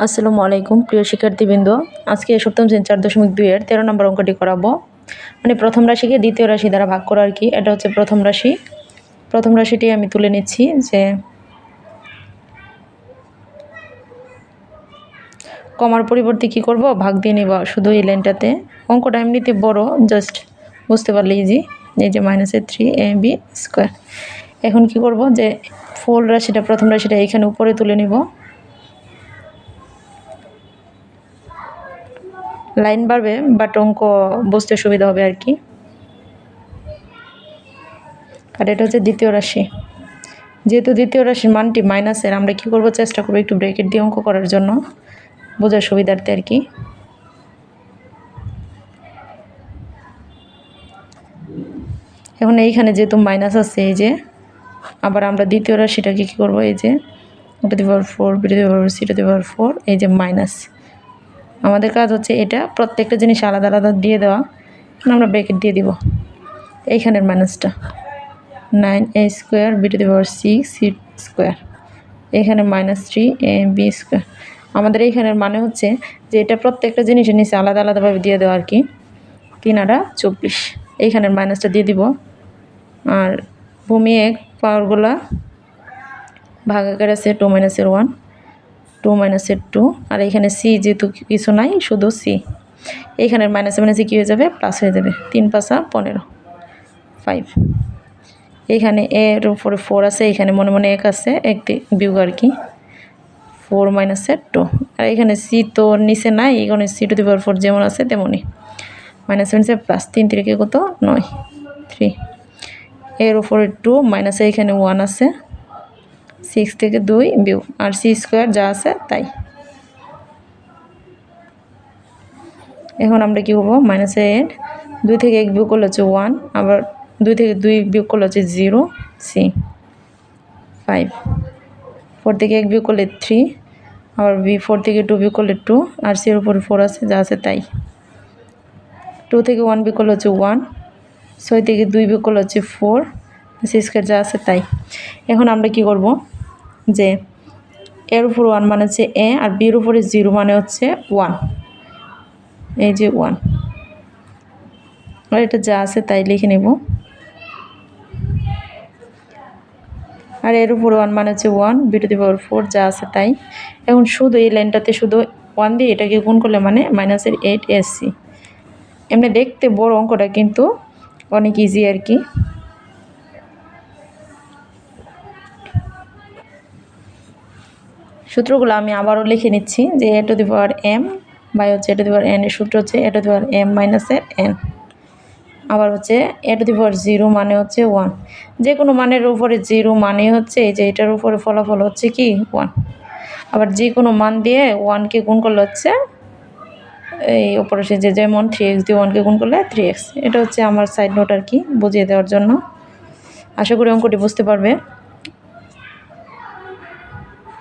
আসসালামু আলাইকুম প্রিয় শিক্ষার্থীবৃন্দ। আজকে সপ্তম শ্রেণী 4.2 এর 13 নম্বর অঙ্কটি করাবো। মানে প্রথম রাশিকে দ্বিতীয় রাশি দ্বারা ভাগ করা আর কি। এটা হচ্ছে প্রথম রাশি। প্রথম রাশিটি আমি তুলে নিচ্ছি যে কমার পরিবর্তে কি করব, ভাগ দিয়ে নিব শুধু এই লাইনটাতে। অঙ্কটা এমনিতে বড়, জাস্ট বুঝতে পারলে ইজি। এই যে -3ab²। এখন কি করব যে ফুল রাশিটা, প্রথম রাশিটা এখানে উপরে তুলে নিব। লাইন বাড়বে বাট অঙ্ক বুঝতে সুবিধা হবে আর কি। আর এটা হচ্ছে দ্বিতীয় রাশি। যেহেতু দ্বিতীয় রাশির মানটি মাইনাসের, আমরা কি করব, চেষ্টা করব একটু ব্র্যাকেট দিয়ে অঙ্ক করার জন্য, বোঝার সুবিধার্থে আর কি। এখন এইখানে যেহেতু মাইনাস আছে, এই যে আবার আমরা দ্বিতীয় রাশিটাকে কি করব, এই যে a⁴, b⁴, c⁴, এই যে মাইনাস। আমাদের কাজ হচ্ছে এটা প্রত্যেকটা জিনিস আলাদা আলাদা দিয়ে দেওয়া। আমরা ব্র্যাকেট দিয়ে দিব এইখানের মাইনাসটা, 9a² b⁴ c², এখানে -3ab²। আমাদের এইখানের মানে হচ্ছে যে এটা প্রত্যেকটা জিনিসের নিচে আলাদা আলাদাভাবে দিয়ে দেওয়া আর কি। 3 আর 24, এইখানের মাইনাসটা দিয়ে দিব। আর ভূমি এক পাওয়ারগুলা ভাগাকার আছে 2 - 1, 2 - 2। আর এখানে সি যেহেতু কিছু নাই, শুধু সি, এইখানের মাইনাসে মাইনাসে কী হয়ে যাবে, প্লাস হয়ে যাবে। 3 × 5 = 15, 5। এইখানে এর উপরে 4 আছে, এখানে মনে মনে 1 আছে, 1 বিয়োগ আর কি, 4 - 2। আর এখানে সি তো নিচে নাই, এখানে c⁴ যেমন আছে তেমনই, -7 প্লাস 3 3 কত, 9, 3। এর উপরে 2 মাইনাসে এখানে 1 আছে, 6 থেকে 2 বিয়োগ, আর c² যা আছে তাই। এখন আমরা কি করবো, -8, 2 থেকে 1 বিয়োগ করলে হচ্ছে 1, আবার 2 থেকে 2 বিয়োগ করলে হচ্ছে 0, c 5, 4 থেকে 1 বিয়োগ করলে 3, আবার 4 থেকে 2 বিয়োগ করলে 2, আর c এর উপরে 4 আছে, যা আছে তাই। 2 থেকে 1 বিয়োগ করলে হচ্ছে 1, 6 থেকে 2 বিয়োগ করলে হচ্ছে 4, c² যা আছে তাই। এখন আমরা কি করব, যে এর উপর 1 মানে হচ্ছে a, আর বির উপরে 0 মানে হচ্ছে 1, এই যে 1। আর এটা যা আছে তাই লিখে নেব। আর এর উপর 1 মানে হচ্ছে 1, b⁴ যা আছে তাই। এখন শুধু এই লাইনটাতে শুধু 1 দিয়ে এটাকে গুণ করলে মানে -8ac। এমনি দেখতে বড় অঙ্কটা, কিন্তু অনেক ইজি আর কি। সূত্রগুলো আমি আবারও লিখে নিচ্ছি, যে a⁴m বাই হচ্ছে a⁴n এর সূত্র হচ্ছে a⁴m - n। আবার হচ্ছে a⁴0 মানে হচ্ছে 1। যে কোনো মানের উপরে 0 মানে হচ্ছে এই যে এটার উপরে ফলাফল হচ্ছে কি 1। আবার যে কোনো মান দিয়ে 1কে গুণ করলে হচ্ছে এই উপরে সে যেমন 3x দিয়ে 1কে গুণ করলে 3x। এটা হচ্ছে আমার সাইড নোট আর কি, বুঝিয়ে দেওয়ার জন্য। আশা করি অঙ্কটি বুঝতে পারবে।